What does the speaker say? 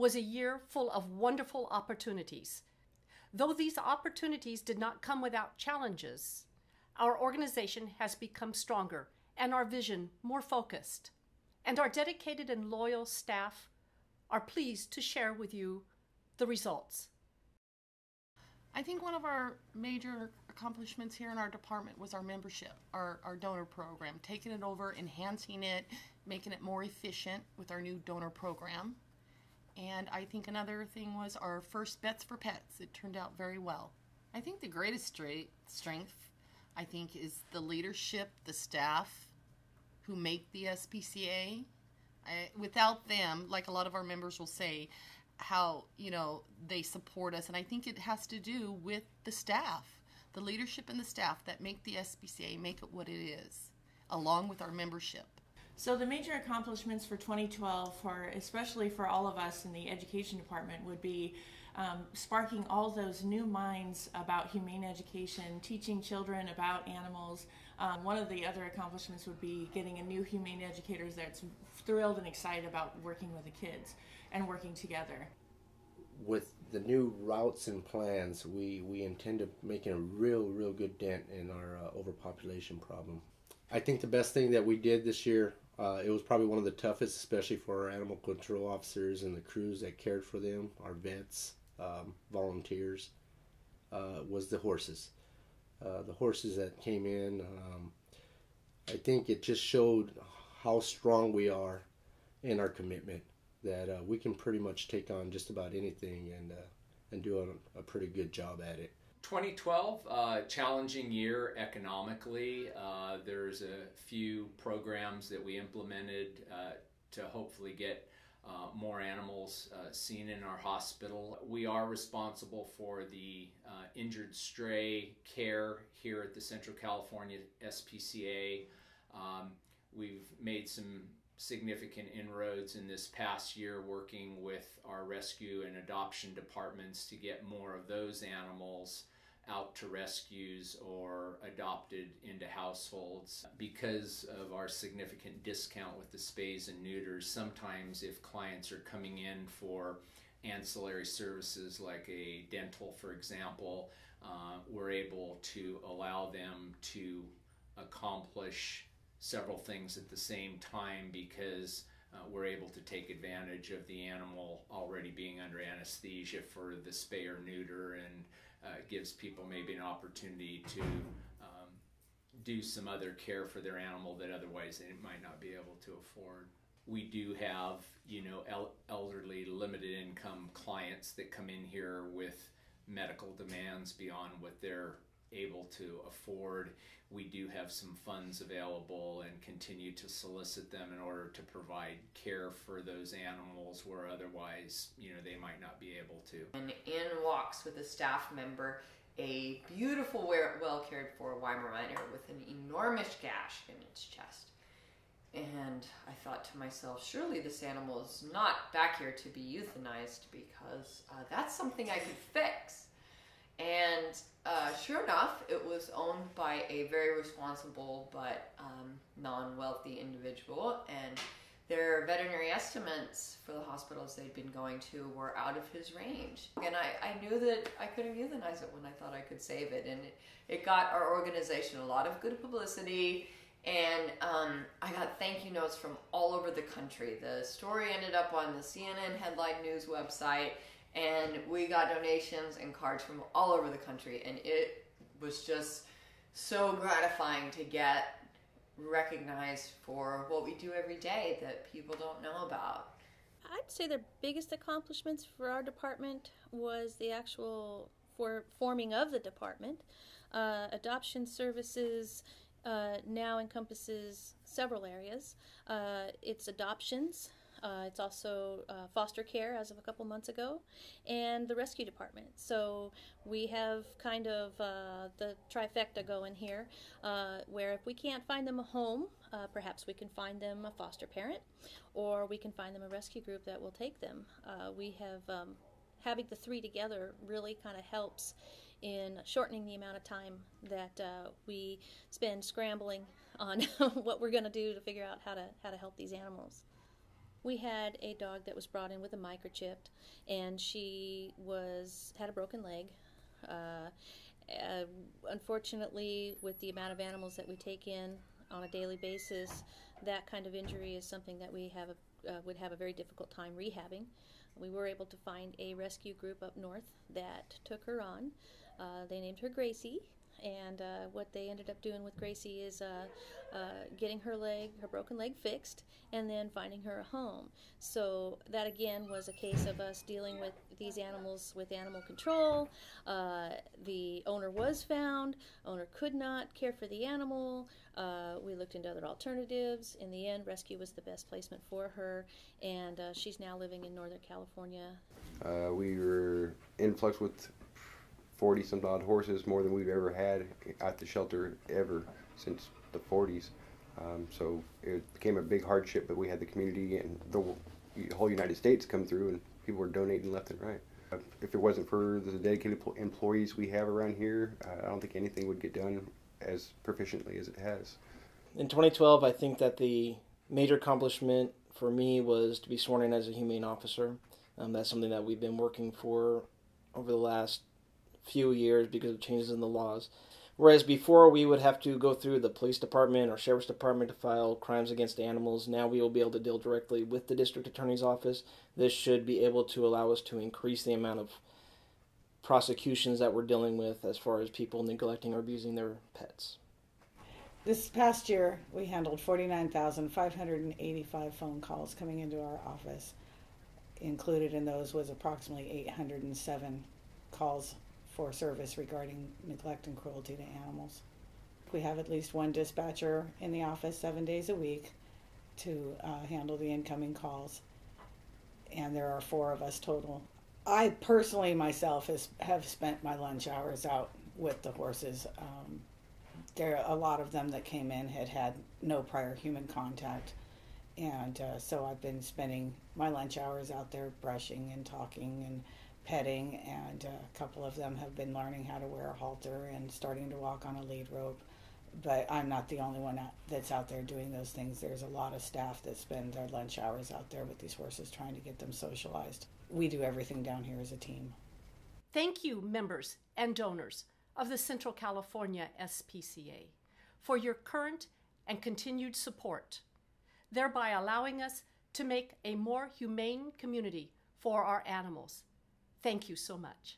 was a year full of wonderful opportunities. Though these opportunities did not come without challenges, our organization has become stronger and our vision more focused. And our dedicated and loyal staff are pleased to share with you the results. I think one of our major accomplishments here in our department was our membership, our donor program, taking it over, enhancing it, making it more efficient with our new donor program. And I think another thing was our first Bets for Pets. It turned out very well. I think the greatest strength, I think, is the leadership, the staff who make the SPCA. Without them, like a lot of our members will say, how, they support us. And I think it has to do with the staff, the leadership and the staff that make the SPCA, make it what it is, along with our membership. So the major accomplishments for 2012, especially for all of us in the education department, would be sparking all those new minds about humane education, teaching children about animals. One of the other accomplishments would be getting a new humane educator that's thrilled and excited about working with the kids and working together. With the new routes and plans, we intend to making a real good dent in our overpopulation problem. I think the best thing that we did this year, it was probably one of the toughest, especially for our animal control officers and the crews that cared for them, our vets, volunteers, was the horses. The horses that came in, I think it just showed how strong we are in our commitment, that we can pretty much take on just about anything and do a pretty good job at it. 2012, challenging year economically. There's a few programs that we implemented to hopefully get more animals seen in our hospital. We are responsible for the injured stray care here at the Central California SPCA. We've made some significant inroads in this past year working with our rescue and adoption departments to get more of those animals out to rescues or adopted into households. Because of our significant discount with the spays and neuters, sometimes if clients are coming in for ancillary services like a dental, for example, we're able to allow them to accomplish several things at the same time because we're able to take advantage of the animal already being under anesthesia for the spay or neuter, and gives people maybe an opportunity to do some other care for their animal that otherwise they might not be able to afford. We do have, elderly, limited income clients that come in here with medical demands beyond what they're able to afford. We do have some funds available and continue to solicit them in order to provide care for those animals where otherwise, they might not be able to. And in walks with a staff member a beautiful, well cared for Weimaraner with an enormous gash in its chest. And I thought to myself, surely this animal is not back here to be euthanized, because that's something I could fix. And sure enough, it was owned by a very responsible but non-wealthy individual, and their veterinary estimates for the hospitals they'd been going to were out of his range. And I knew that I couldn't euthanize it when I thought I could save it, and it got our organization a lot of good publicity, and I got thank you notes from all over the country. The story ended up on the CNN headline news website, and we got donations and cards from all over the country, and it was just so gratifying to get recognized for what we do every day that people don't know about. I'd say the biggest accomplishments for our department was the actual forming of the department. Adoption services now encompasses several areas. It's adoptions. It's also foster care as of a couple months ago, and the rescue department. So we have kind of the trifecta going here, where if we can't find them a home, perhaps we can find them a foster parent, or we can find them a rescue group that will take them. We have having the three together really kind of helps in shortening the amount of time that we spend scrambling on what we're going to do to figure out how to help these animals. We had a dog that was brought in with a microchip, and she had a broken leg. Unfortunately, with the amount of animals that we take in on a daily basis, that kind of injury is something that we would have a very difficult time rehabbing. We were able to find a rescue group up north that took her on. They named her Gracie, and what they ended up doing with Gracie is getting her broken leg fixed, and then finding her a home. So that again was a case of us dealing with these animals with animal control. The owner was found. Owner could not care for the animal. We looked into other alternatives. In the end, rescue was the best placement for her, and she's now living in Northern California. We were in flux with 40-some odd horses, more than we've ever had at the shelter ever since the 40s. So it became a big hardship, but we had the community and the whole United States come through, and people were donating left and right. If it wasn't for the dedicated employees we have around here, I don't think anything would get done as proficiently as it has. In 2012, I think that the major accomplishment for me was to be sworn in as a humane officer. That's something that we've been working for over the last few years because of changes in the laws. Whereas before we would have to go through the police department or sheriff's department to file crimes against animals, now we will be able to deal directly with the district attorney's office. This should be able to allow us to increase the amount of prosecutions that we're dealing with as far as people neglecting or abusing their pets. This past year, we handled 49,585 phone calls coming into our office. Included in those was approximately 807 calls for service regarding neglect and cruelty to animals. We have at least one dispatcher in the office 7 days a week to handle the incoming calls, and there are 4 of us total. I personally myself have spent my lunch hours out with the horses. There are a lot of them that came in had no prior human contact, and so I've been spending my lunch hours out there brushing and talking and petting, and a couple of them have been learning how to wear a halter and starting to walk on a lead rope. But I'm not the only one that's out there doing those things. There's a lot of staff that spend their lunch hours out there with these horses trying to get them socialized. We do everything down here as a team. Thank you, members and donors of the Central California SPCA, for your current and continued support, thereby allowing us to make a more humane community for our animals. Thank you so much.